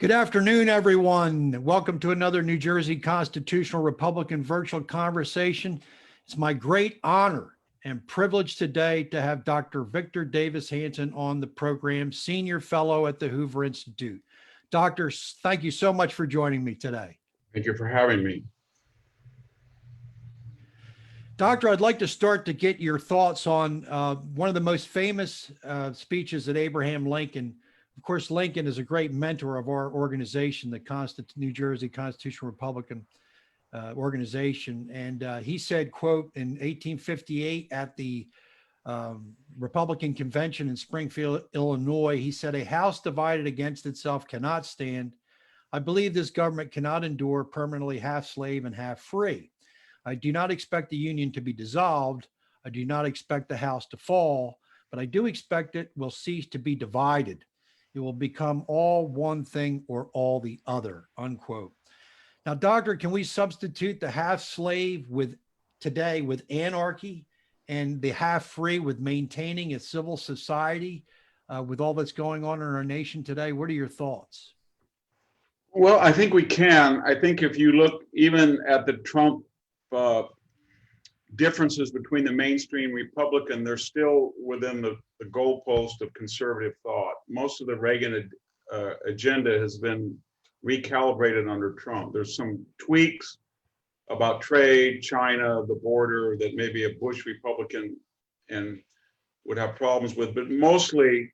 Good afternoon, everyone. Welcome to another New Jersey Constitutional Republican virtual conversation. It's my great honor and privilege today to have Dr. Victor Davis Hanson on the program, Senior Fellow at the Hoover Institute. Doctor, thank you so much for joining me today. Thank you for having me. Doctor, I'd like to start to get your thoughts on one of the most famous speeches that Abraham Lincoln. Of course, Lincoln is a great mentor of our organization, the New Jersey Constitutional Republican organization. And he said, quote, in 1858 at the Republican convention in Springfield, Illinois, he said, "A house divided against itself cannot stand. I believe this government cannot endure permanently half slave and half free. I do not expect the Union to be dissolved. I do not expect the house to fall, but I do expect it will cease to be divided. It will become all one thing or all the other," unquote. Now, Doctor, can we substitute the half slave with today with anarchy and the half free with maintaining a civil society with all that's going on in our nation today? What are your thoughts? Well, I think we can. I think if you look even at the Trump differences between the mainstream Republican, they're still within the goalpost of conservative thought. Most of the Reagan agenda has been recalibrated under Trump. There's some tweaks about trade, China, the border that maybe a Bush Republican and would have problems with, but mostly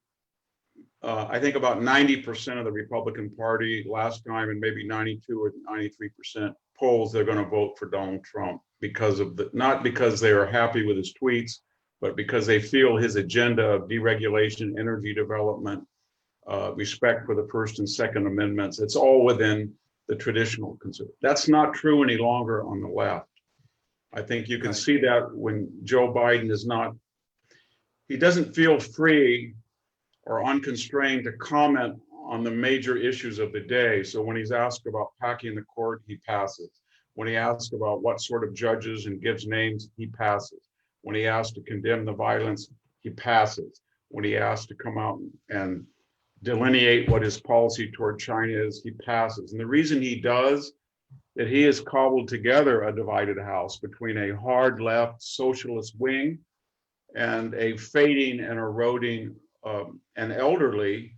I think about 90% of the Republican Party last time, and maybe 92 or 93% polls, they're going to vote for Donald Trump because of not because they are happy with his tweets, but because they feel his agenda of deregulation, energy development, respect for the First and Second Amendments, it's all within the traditional conservative. That's not true any longer on the left. I think you can see that when Joe Biden is not, he doesn't feel free or unconstrained to comment on the major issues of the day. So when he's asked about packing the court, he passes. When he asks about what sort of judges and gives names, he passes. When he asks to condemn the violence, he passes. When he asks to come out and delineate what his policy toward China is, he passes. And the reason he does, that he has cobbled together a divided house between a hard left socialist wing and a fading and eroding and elderly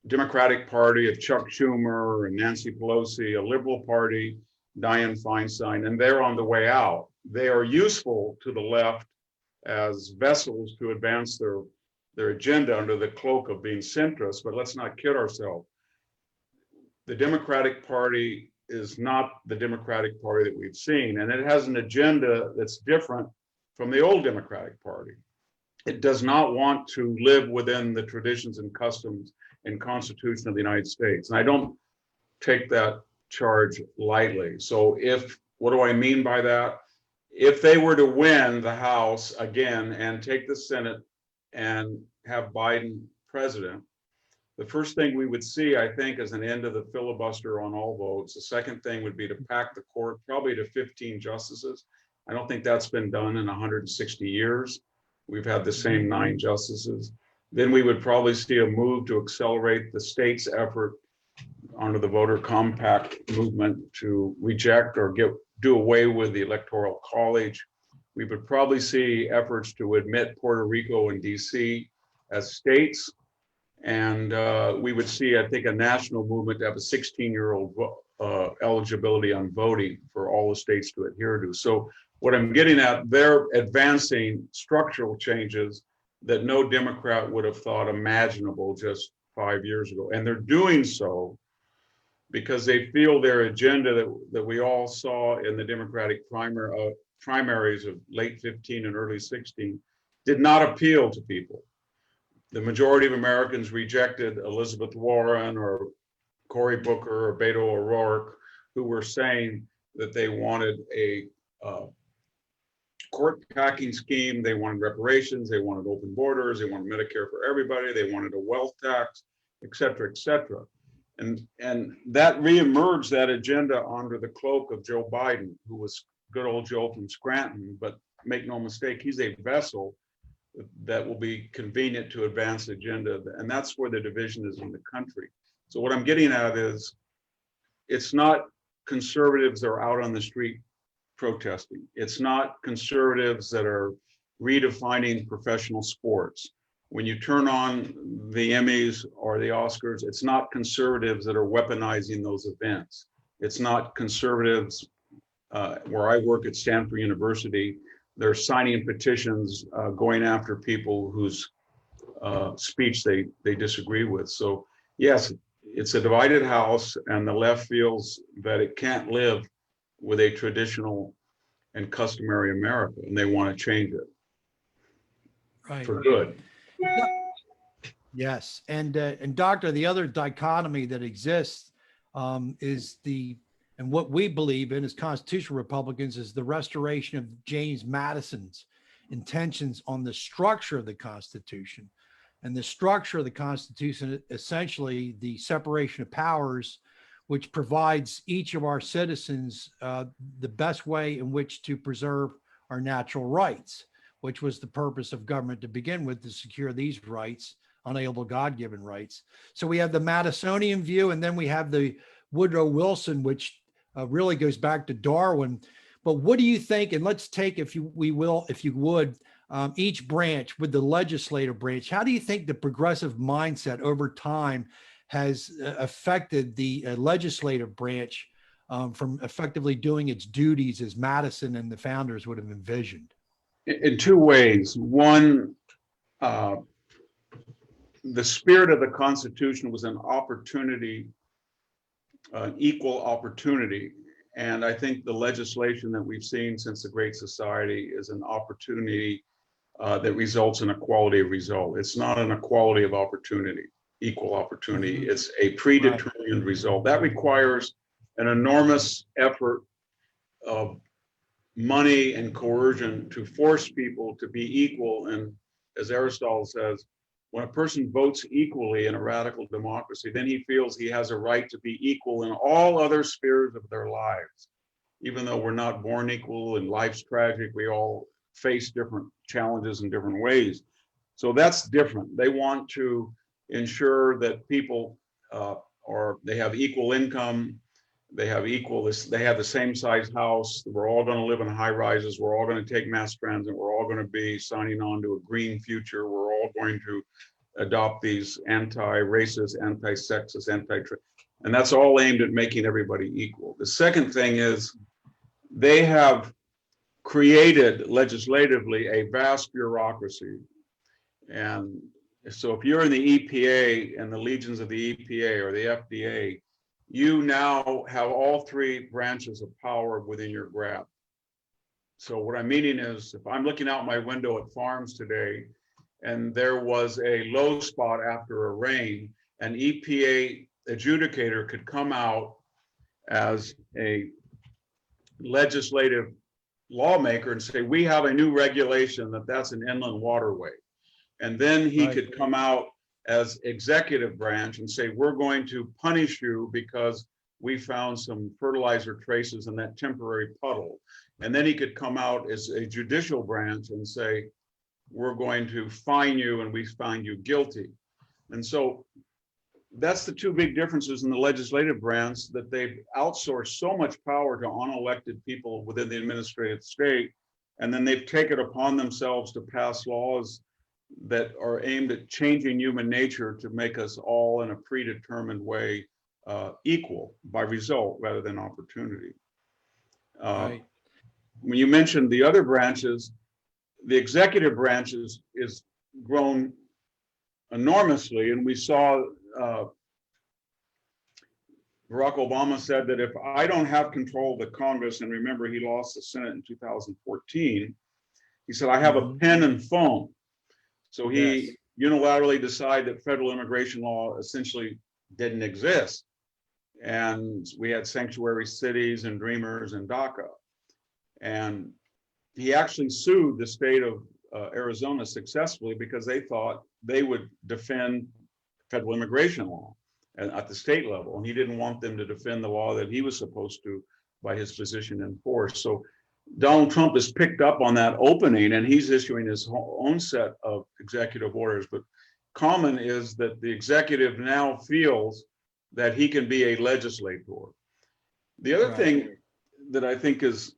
Democratic Party of Chuck Schumer and Nancy Pelosi, a liberal party, Dianne Feinstein, and they're on the way out. They are useful to the left as vessels to advance their agenda under the cloak of being centrist, but let's not kid ourselves. The Democratic Party is not the Democratic Party that we've seen, and it has an agenda that's different from the old Democratic Party. It does not want to live within the traditions and customs and Constitution of the United States. And I don't take that charge lightly. So what do I mean by that? If they were to win the House again and take the Senate and have Biden president, the first thing we would see, I think, is an end of the filibuster on all votes. The second thing would be to pack the court probably to 15 justices. I don't think that's been done in 160 years. We've had the same 9 justices. Then we would probably see a move to accelerate the state's effort under the voter compact movement to reject or do away with the Electoral College. We would probably see efforts to admit Puerto Rico and DC as states. And we would see, I think, a national movement to have a 16-year-old eligibility on voting for all the states to adhere to. So what I'm getting at, they're advancing structural changes that no Democrat would have thought imaginable just 5 years ago. And they're doing so because they feel their agenda that we all saw in the Democratic primaries of late 15 and early 16 did not appeal to people. The majority of Americans rejected Elizabeth Warren or Cory Booker or Beto O'Rourke, who were saying that they wanted a court packing scheme, they wanted reparations, they wanted open borders, they wanted Medicare for everybody, they wanted a wealth tax, et cetera, et cetera. And that reemerged, that agenda, under the cloak of Joe Biden, who was good old Joe from Scranton, but make no mistake, he's a vessel that will be convenient to advance the agenda. And that's where the division is in the country. So what I'm getting at is, it's not conservatives that are out on the street protesting. It's not conservatives that are redefining professional sports. When you turn on the Emmys or the Oscars, it's not conservatives that are weaponizing those events. It's not conservatives, where I work at Stanford University, they're signing petitions going after people whose speech they disagree with. So yes, it's a divided house, and the left feels that it can't live with a traditional and customary America, and they want to change it Right. for good. Yes. And doctor, the other dichotomy that exists is and what we believe in as constitutional Republicans is the restoration of James Madison's intentions on the structure of the Constitution. And the structure of the Constitution, essentially the separation of powers, which provides each of our citizens the best way in which to preserve our natural rights, which was the purpose of government to begin with, to secure these rights, unalienable God-given rights. So we have the Madisonian view, and then we have the Woodrow Wilson, which really goes back to Darwin. But what do you think? And let's take, if you would, each branch with the legislative branch. How do you think the progressive mindset over time has affected the legislative branch from effectively doing its duties as Madison and the founders would have envisioned? In two ways. One, the spirit of the Constitution was an opportunity, an equal opportunity. And I think the legislation that we've seen since the Great Society is an opportunity that results in equality of result. It's not an equality of opportunity, equal opportunity. Mm-hmm. It's a predetermined result. That requires an enormous effort of money and coercion to force people to be equal. And as Aristotle says, when a person votes equally in a radical democracy, then he feels he has a right to be equal in all other spheres of their lives. Even though we're not born equal and life's tragic, we all face different challenges in different ways. So that's different. They want to ensure that people they have equal income, they have the same size house, we're all going to live in high rises, we're all going to take mass transit, we're all going to be signing on to a green future, we're all going to adopt these anti-racist, anti-sexist, and that's all aimed at making everybody equal. The second thing is they have created legislatively a vast bureaucracy. And so if you're in the EPA and the legions of the EPA or the FDA, you now have all three branches of power within your grasp. So what I'm meaning is, if I'm looking out my window at farms today, and there was a low spot after a rain, an EPA adjudicator could come out as a legislative lawmaker and say, we have a new regulation that's an inland waterway. And then he could come out as executive branch and say, we're going to punish you because we found some fertilizer traces in that temporary puddle. And then he could come out as a judicial branch and say, we're going to fine you and we find you guilty. And so that's the two big differences in the legislative branch, that they've outsourced so much power to unelected people within the administrative state. And then they've taken it upon themselves to pass laws that are aimed at changing human nature to make us all in a predetermined way equal by result rather than opportunity. Right. When you mentioned the other branches, the executive branches is grown enormously, and we saw Barack Obama said that if I don't have control of the Congress, and remember he lost the Senate in 2014, he said, I have a pen and phone. So he unilaterally decided that federal immigration law essentially didn't exist. And we had sanctuary cities and dreamers and DACA. And he actually sued the state of Arizona successfully because they thought they would defend federal immigration law at the state level. And he didn't want them to defend the law that he was supposed to by his position in force. So Donald Trump has picked up on that opening, and he's issuing his own set of executive orders. But common is that the executive now feels that he can be a legislator. The other Right. thing that I think is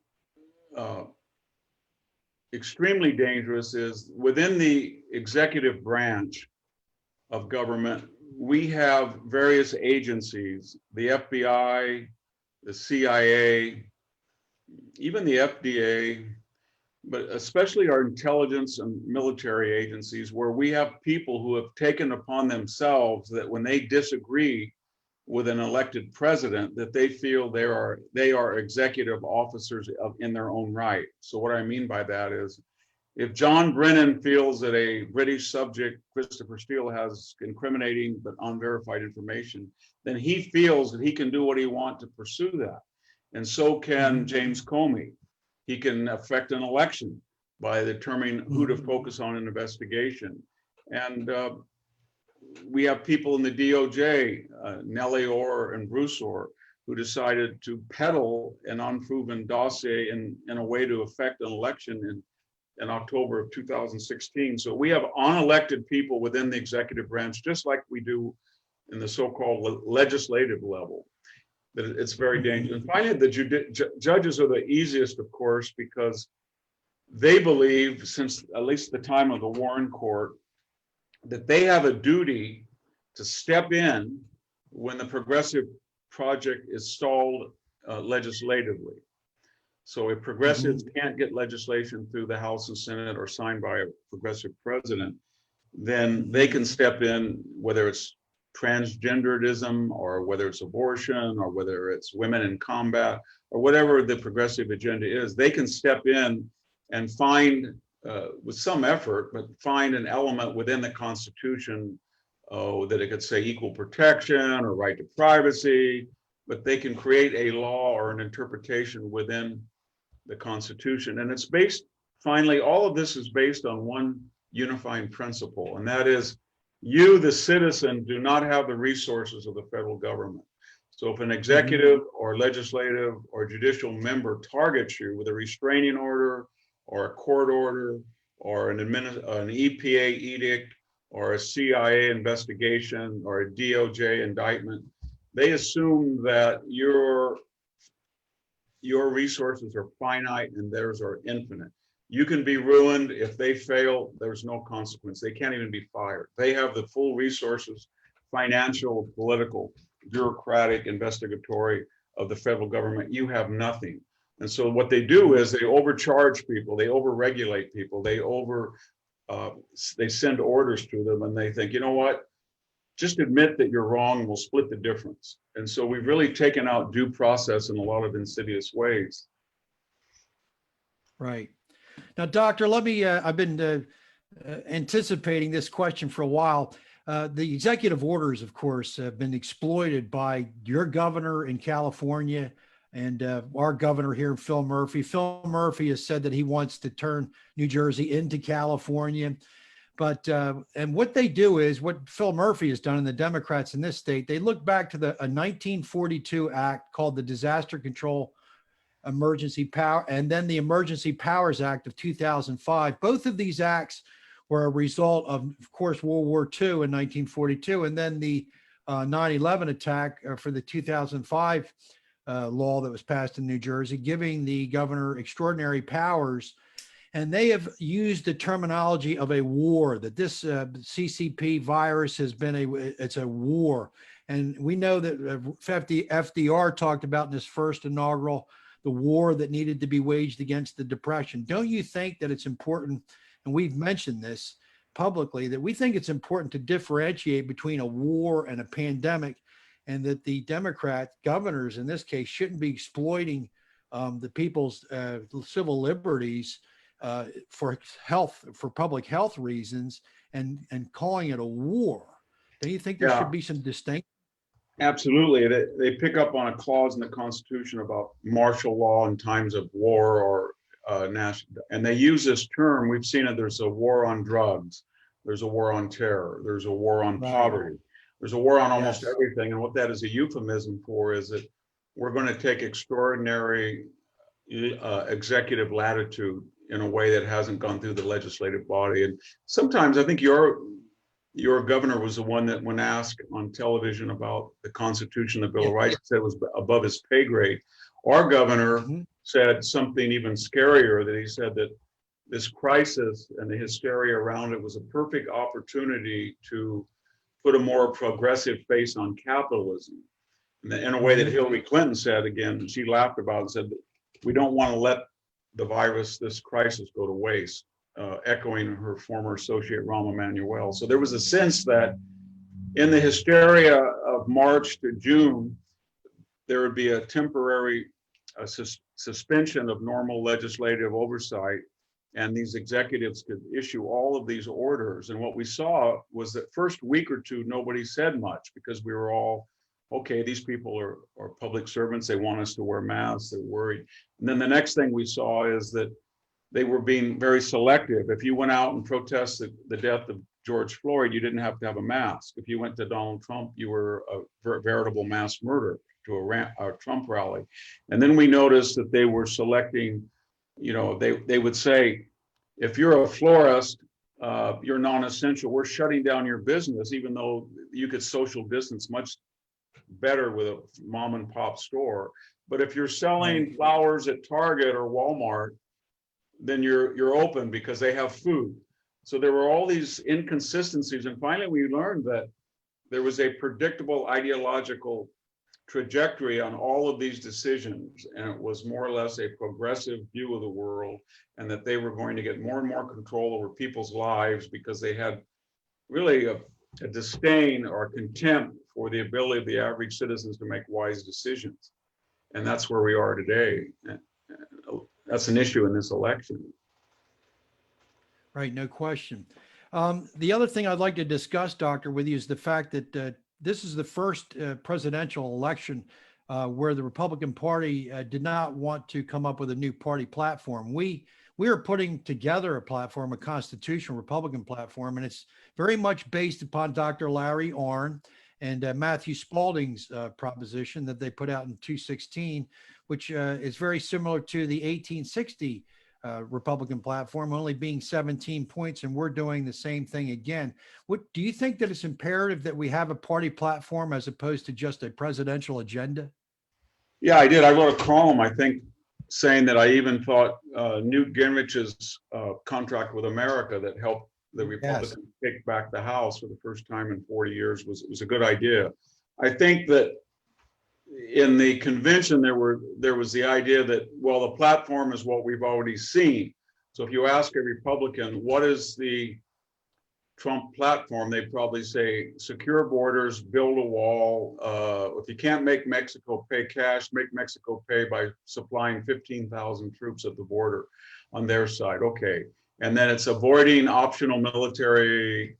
extremely dangerous is within the executive branch of government, we have various agencies, the FBI, the CIA, even the FDA, but especially our intelligence and military agencies, where we have people who have taken upon themselves that when they disagree with an elected president, that they feel they are executive officers in their own right. So what I mean by that is, if John Brennan feels that a British subject, Christopher Steele, has incriminating but unverified information, then he feels that he can do what he wants to pursue that. And so can James Comey. He can affect an election by determining who to focus on an investigation. And we have people in the DOJ, Nellie Orr and Bruce Orr, who decided to peddle an unproven dossier in a way to affect an election in October of 2016. So we have unelected people within the executive branch, just like we do in the so-called legislative level. That it's very dangerous. And finally, the judges are the easiest, of course, because they believe, since at least the time of the Warren Court, that they have a duty to step in when the progressive project is stalled legislatively. So if progressives can't get legislation through the House and Senate or signed by a progressive president, then they can step in, whether it's transgenderism or whether it's abortion or whether it's women in combat or whatever the progressive agenda is. They can step in and find, with some effort, but find an element within the Constitution that it could say equal protection or right to privacy, but they can create a law or an interpretation within the Constitution. And it's based, finally, all of this is based on one unifying principle, and that is, you, the citizen, do not have the resources of the federal government. So if an executive or legislative or judicial member targets you with a restraining order or a court order or an EPA edict or a CIA investigation or a DOJ indictment, they assume that your resources are finite and theirs are infinite. You can be ruined. If they fail, there's no consequence. They can't even be fired. They have the full resources, financial, political, bureaucratic, investigatory, of the federal government. You have nothing. And so what they do is they overcharge people, they overregulate people, they send orders to them, and they think, you know what? Just admit that you're wrong and we'll split the difference. And so we've really taken out due process in a lot of insidious ways. Right. Now, Doctor, let me, I've been anticipating this question for a while. The executive orders, of course, have been exploited by your governor in California and our governor here, Phil Murphy. Phil Murphy has said that he wants to turn New Jersey into California. But, and what they do is, what Phil Murphy has done, and the Democrats in this state, they look back to a 1942 act called the Disaster Control Emergency Power, and then the Emergency Powers Act of 2005. Both of these acts were a result of course, World War II in 1942, and then the 9/11 attack for the 2005 law that was passed in New Jersey, giving the governor extraordinary powers. And they have used the terminology of a war, that this CCP virus has been it's a war. And we know that FDR talked about in his first inaugural, the war that needed to be waged against the Depression. Don't you think that it's important, and we've mentioned this publicly, that we think it's important to differentiate between a war and a pandemic, and that the Democrat governors in this case shouldn't be exploiting the people's civil liberties for public health reasons and calling it a war? Don't you think there should be some distinction? Absolutely. They pick up on a clause in the Constitution about martial law in times of war or national, and they use this term. We've seen it. There's a war on drugs. There's a war on terror. There's a war on poverty. There's a war on almost everything. And what that is a euphemism for is that we're going to take extraordinary executive latitude in a way that hasn't gone through the legislative body. And sometimes I think your your governor was the one that, when asked on television about the Constitution, the Bill of Rights, said it was above his pay grade. Our governor said something even scarier, that he said that this crisis and the hysteria around it was a perfect opportunity to put a more progressive face on capitalism. In a way that Hillary Clinton said, again, she laughed about it and said, we don't want to let the virus, this crisis, go to waste, echoing her former associate Rahm Emanuel. So there was a sense that in the hysteria of March to June, there would be a temporary suspension of normal legislative oversight, and these executives could issue all of these orders. And what we saw was that first week or two, nobody said much, because we were all, okay, these people are public servants. They want us to wear masks. They're worried. And then the next thing we saw is that they were being very selective. If you went out and protested the death of George Floyd, you didn't have to have a mask. If you went to Donald Trump, you were a veritable mass murder to a Trump rally. And then we noticed that they were selecting, they would say, if you're a florist, you're non-essential. We're shutting down your business, even though you could social distance much better with a mom and pop store. But if you're selling flowers at Target or Walmart, then you're open because they have food. So there were all these inconsistencies. And finally, we learned that there was a predictable ideological trajectory on all of these decisions. And it was more or less a progressive view of the world, and that they were going to get more and more control over people's lives because they had really a disdain or contempt for the ability of the average citizens to make wise decisions. And that's where we are today. That's an issue in this election. Right, no question. The other thing I'd like to discuss, Doctor, with you is the fact that this is the first presidential election where the Republican Party did not want to come up with a new party platform. We are putting together a platform, a constitutional Republican platform, and it's very much based upon Dr. Larry Arnn and Matthew Spalding's proposition that they put out in 2016, which is very similar to the 1860 Republican platform, only being 17 points, and we're doing the same thing again. What do you think that it's imperative that we have a party platform as opposed to just a presidential agenda? Yeah, I did. I wrote a column, I think, saying that I even thought Newt Gingrich's contract with America that helped the Republicans take back the House for the first time in 40 years was a good idea. I think that in the convention, there was the idea that, well, the platform is what we've already seen. So if you ask a Republican, what is the Trump platform, they'd probably say secure borders, build a wall. If you can't make Mexico pay cash, make Mexico pay by supplying 15,000 troops at the border on their side. Okay. And then it's avoiding optional military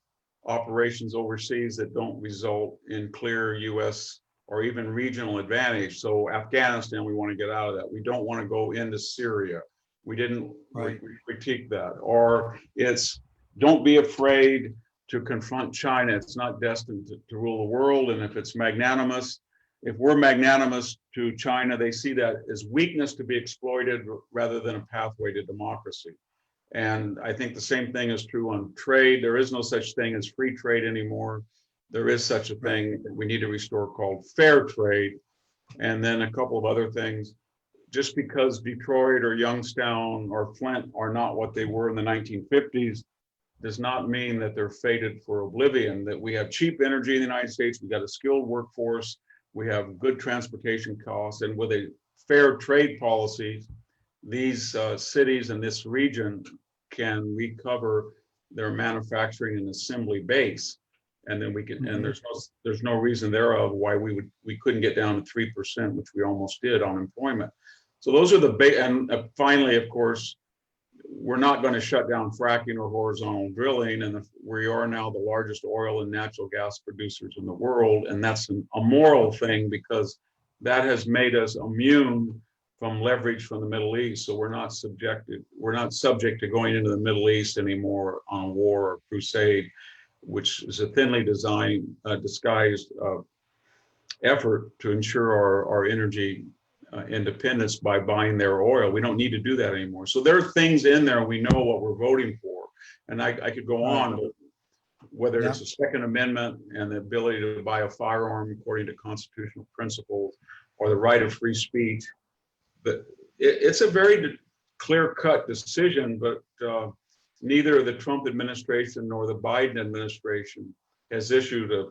operations overseas that don't result in clear US or even regional advantage. So Afghanistan, we want to get out of that. We don't want to go into Syria. We didn't critique that. Or it's don't be afraid to confront China. It's not destined to rule the world. And if it's magnanimous, if we're magnanimous to China, they see that as weakness to be exploited rather than a pathway to democracy. And I think the same thing is true on trade. There is no such thing as free trade anymore. There is such a thing that we need to restore called fair trade. And then a couple of other things. Just because Detroit or Youngstown or Flint are not what they were in the 1950s does not mean that they're fated for oblivion, that we have cheap energy in the United States, we got a skilled workforce, we have good transportation costs, and with a fair trade policy, these cities in this region can recover their manufacturing and assembly base. And then we can, and there's no reason thereof why we couldn't get down to 3%, which we almost did on employment. So those are the big, and finally, of course, we're not going to shut down fracking or horizontal drilling, and we are now the largest oil and natural gas producers in the world, and that's a moral thing because that has made us immune from leverage from the Middle East. So we're not subject to going into the Middle East anymore on war or crusade, which is a thinly disguised effort to ensure our energy independence by buying their oil. We don't need to do that anymore. So there are things in there, we know what we're voting for. And I could go on, but whether Yeah. it's a Second Amendment and the ability to buy a firearm according to constitutional principles, or the right of free speech. But it's a very clear-cut decision, but neither the Trump administration nor the Biden administration has issued a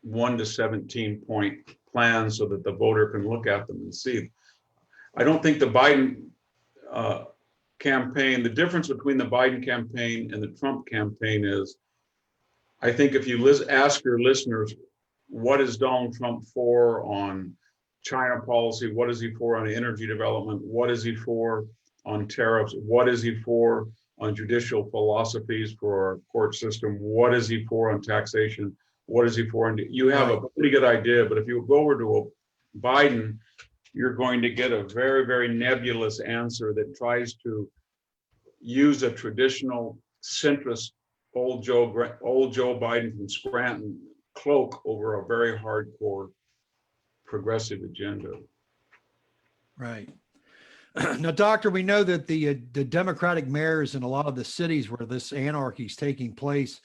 1 to 17 point plan so that the voter can look at them and see. I don't think the Biden campaign, the difference between the Biden campaign and the Trump campaign is, I think if you ask your listeners, what is Donald Trump for on China policy? What is he for on energy development? What is he for on tariffs? What is he for on judicial philosophies for our court system? What is he for on taxation? What is he for? And you have a pretty good idea, but if you go over to a Biden, you're going to get a very, very nebulous answer that tries to use a traditional centrist old Joe Biden from Scranton cloak over a very hardcore progressive agenda. Right. Now, Doctor, we know that the Democratic mayors in a lot of the cities where this anarchy is taking place,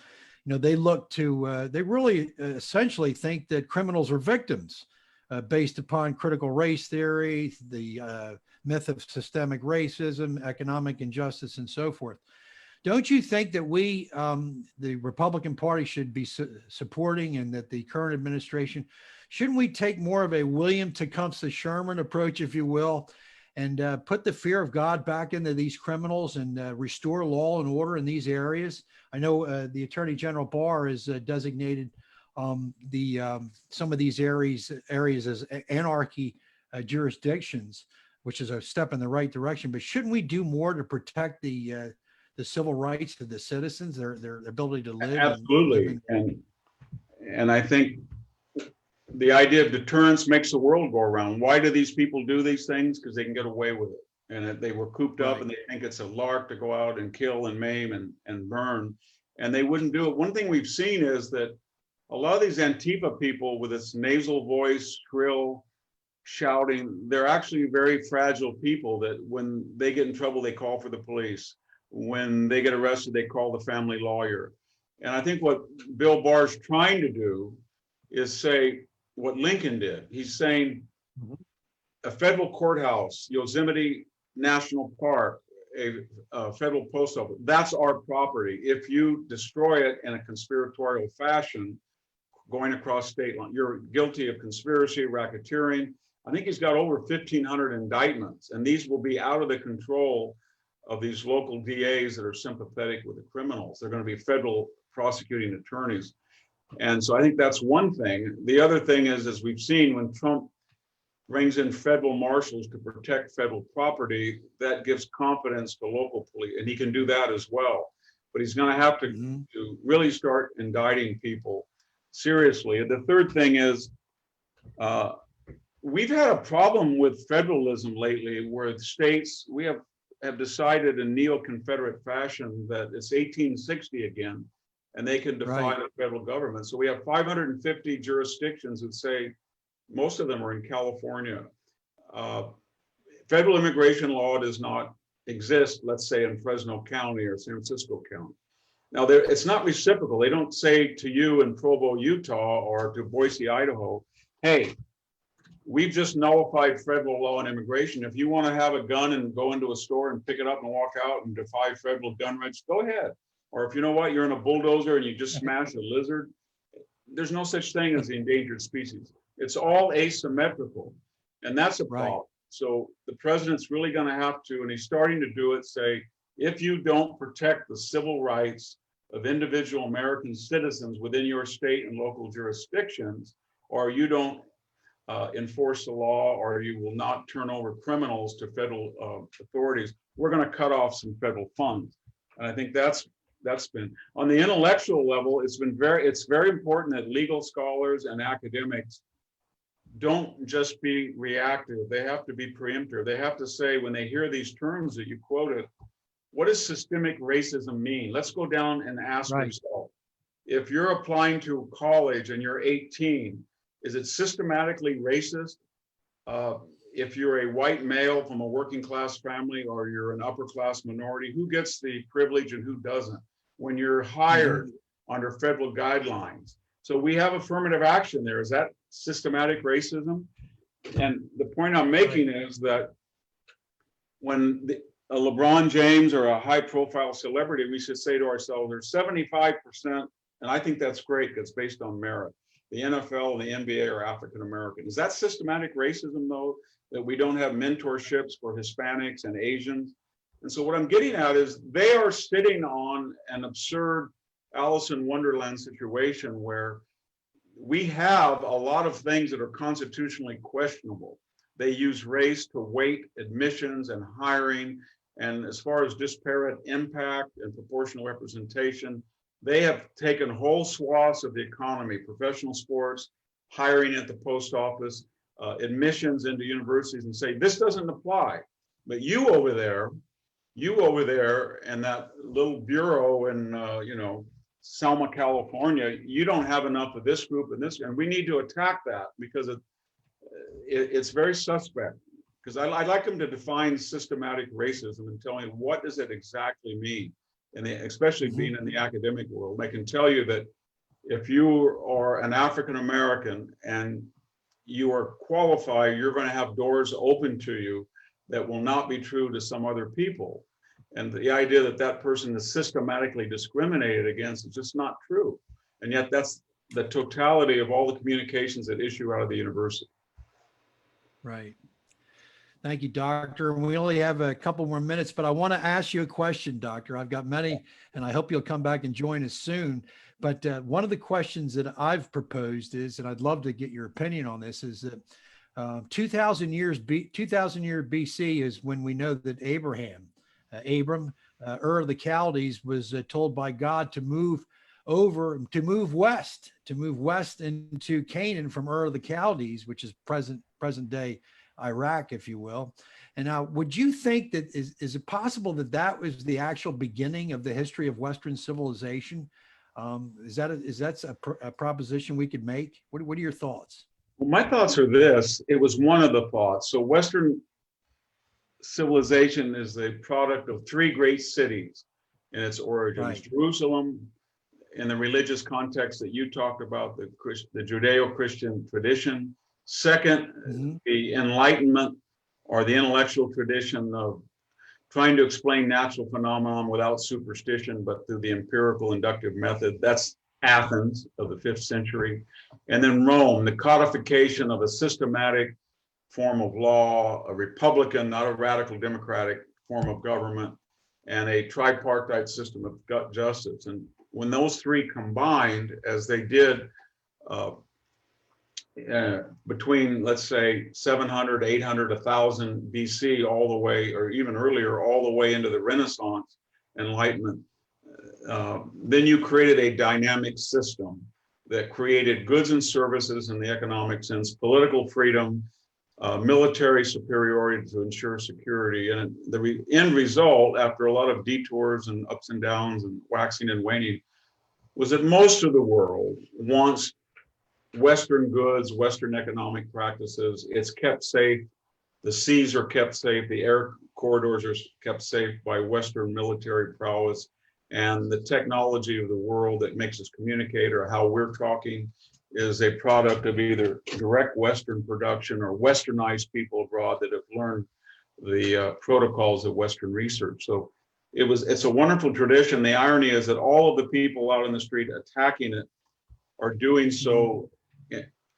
they look to, they really essentially think that criminals are victims based upon critical race theory, the myth of systemic racism, economic injustice, and so forth. Don't you think that we, the Republican Party, should be supporting, and that the current administration, shouldn't we take more of a William Tecumseh Sherman approach, if you will, and put the fear of God back into these criminals and restore law and order in these areas? I know the Attorney General Barr has designated some of these areas as anarchy jurisdictions, which is a step in the right direction. But shouldn't we do more to protect the civil rights of the citizens, their ability to live? Absolutely, and I think the idea of deterrence makes the world go around. Why do these people do these things? Because they can get away with it, and they were cooped up, and they think it's a lark to go out and kill and maim and burn, and they wouldn't do it. One thing we've seen is that a lot of these Antifa people with this nasal voice, shrill shouting, they're actually very fragile people that when they get in trouble, they call for the police. When they get arrested, they call the family lawyer. And I think what Bill Barr's trying to do is say what Lincoln did. He's saying a federal courthouse, Yosemite National Park, a federal post office, that's our property. If you destroy it in a conspiratorial fashion, going across state line, you're guilty of conspiracy, racketeering. I think he's got over 1,500 indictments, and these will be out of the control of these local DAs that are sympathetic with the criminals. They're going to be federal prosecuting attorneys. And so I think that's one thing. The other thing is, as we've seen, when Trump brings in federal marshals to protect federal property, that gives confidence to local police, and he can do that as well. But he's going to have to really start indicting people seriously. And the third thing is, we've had a problem with federalism lately, where the states, we have decided in neo-Confederate fashion that it's 1860 again, and they can defy the federal government. So we have 550 jurisdictions that say, most of them are in California. Federal immigration law does not exist, let's say, in Fresno County or San Francisco County. Now, it's not reciprocal. They don't say to you in Provo, Utah, or to Boise, Idaho, hey, we've just nullified federal law on immigration. If you want to have a gun and go into a store and pick it up and walk out and defy federal gun rights, go ahead. Or if you know what, you're in a bulldozer and you just smash a lizard, there's no such thing as the endangered species. It's all asymmetrical, and that's a problem. So the president's really going to have to, and he's starting to do it, say, if you don't protect the civil rights of individual American citizens within your state and local jurisdictions, or you don't enforce the law, or you will not turn over criminals to federal authorities, we're going to cut off some federal funds. And I think that's been, on the intellectual level, it's very important that legal scholars and academics don't just be reactive. They have to be preemptive. They have to say, when they hear these terms that you quoted, what does systemic racism mean? Let's go down and ask yourself, if you're applying to college and you're 18, is it systematically racist? If you're a white male from a working class family, or you're an upper class minority, who gets the privilege and who doesn't? When you're hired under federal guidelines. So we have affirmative action there. Is that systematic racism? And the point I'm making is that when a LeBron James or a high profile celebrity, we should say to ourselves, there's 75%, and I think that's great because it's based on merit. The NFL and the NBA are African American. Is that systematic racism, though, that we don't have mentorships for Hispanics and Asians? And so what I'm getting at is they are sitting on an absurd Alice in Wonderland situation where we have a lot of things that are constitutionally questionable. They use race to weight admissions and hiring. And as far as disparate impact and proportional representation, they have taken whole swaths of the economy, professional sports, hiring at the post office, admissions into universities, and say, this doesn't apply. But you over there and that little bureau in, Selma, California, you don't have enough of this group and this, and we need to attack that because it's very suspect. Because I'd like them to define systematic racism and tell me what does it exactly mean, and especially being in the academic world. They can tell you that if you are an African American and you are qualified, you're going to have doors open to you that will not be true to some other people. And the idea that that person is systematically discriminated against is just not true. And yet that's the totality of all the communications that issue out of the university. Right. Thank you, Doctor. We only have a couple more minutes, but I want to ask you a question, Doctor. I've got many, and I hope you'll come back and join us soon. But one of the questions that I've proposed is, and I'd love to get your opinion on this, is that 2000 year BC is when we know that Abram, Ur of the Chaldees, was told by God to move west into Canaan from Ur of the Chaldees, which is present day Iraq, if you will. And now, would you think that is it possible that that was the actual beginning of the history of Western civilization? Is that a proposition we could make? What are your thoughts? Well, my thoughts are this. It was one of the thoughts. So Western civilization is the product of three great cities in its origins. Right. Jerusalem, in the religious context that you talked about, the Judeo-Christian tradition. Second, the Enlightenment, or the intellectual tradition of trying to explain natural phenomenon without superstition, but through the empirical inductive method. That's Athens of the 5th century. And then Rome, the codification of a systematic form of law, a republican, not a radical democratic form of government, and a tripartite system of justice. And when those three combined, as they did between, let's say, 700, 800, 1000 BC, all the way, or even earlier, all the way into the Renaissance, Enlightenment, then you created a dynamic system that created goods and services in the economic sense, political freedom, military superiority to ensure security. And the end result, after a lot of detours and ups and downs and waxing and waning, was that most of the world wants Western goods, Western economic practices. It's kept safe. The seas are kept safe. The air corridors are kept safe by Western military prowess. And the technology of the world that makes us communicate, or how we're talking, is a product of either direct Western production or Westernized people abroad that have learned the protocols of Western research. So it's a wonderful tradition. The irony is that all of the people out in the street attacking it are doing so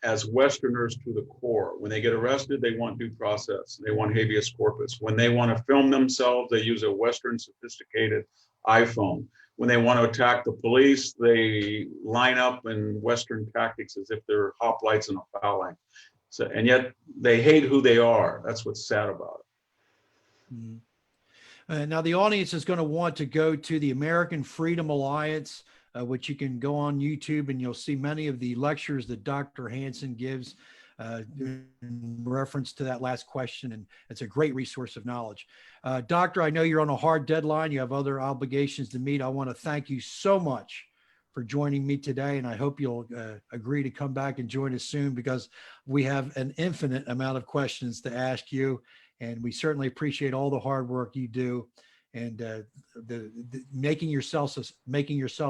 as Westerners to the core. When they get arrested, they want due process. They want habeas corpus. When they want to film themselves, they use a Western sophisticated iPhone. When they want to attack the police, they line up in Western tactics as if they're hoplites in a foul line. So, and yet they hate who they are. That's what's sad about it. Now the audience is going to want to go to the American Freedom Alliance, which you can go on YouTube and you'll see many of the lectures that Dr. Hanson gives in reference to that last question. And it's a great resource of knowledge. Doctor, I know you're on a hard deadline. You have other obligations to meet. I want to thank you so much for joining me today. And I hope you'll agree to come back and join us soon, because we have an infinite amount of questions to ask you. And we certainly appreciate all the hard work you do. And making yourself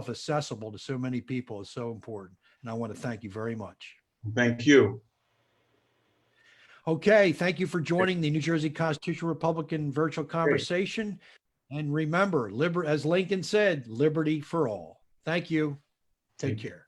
accessible to so many people is so important. And I want to thank you very much. Thank you. Okay, thank you for joining the New Jersey Constitutional Republican virtual conversation. And remember, as Lincoln said, liberty for all. Thank you. Take care.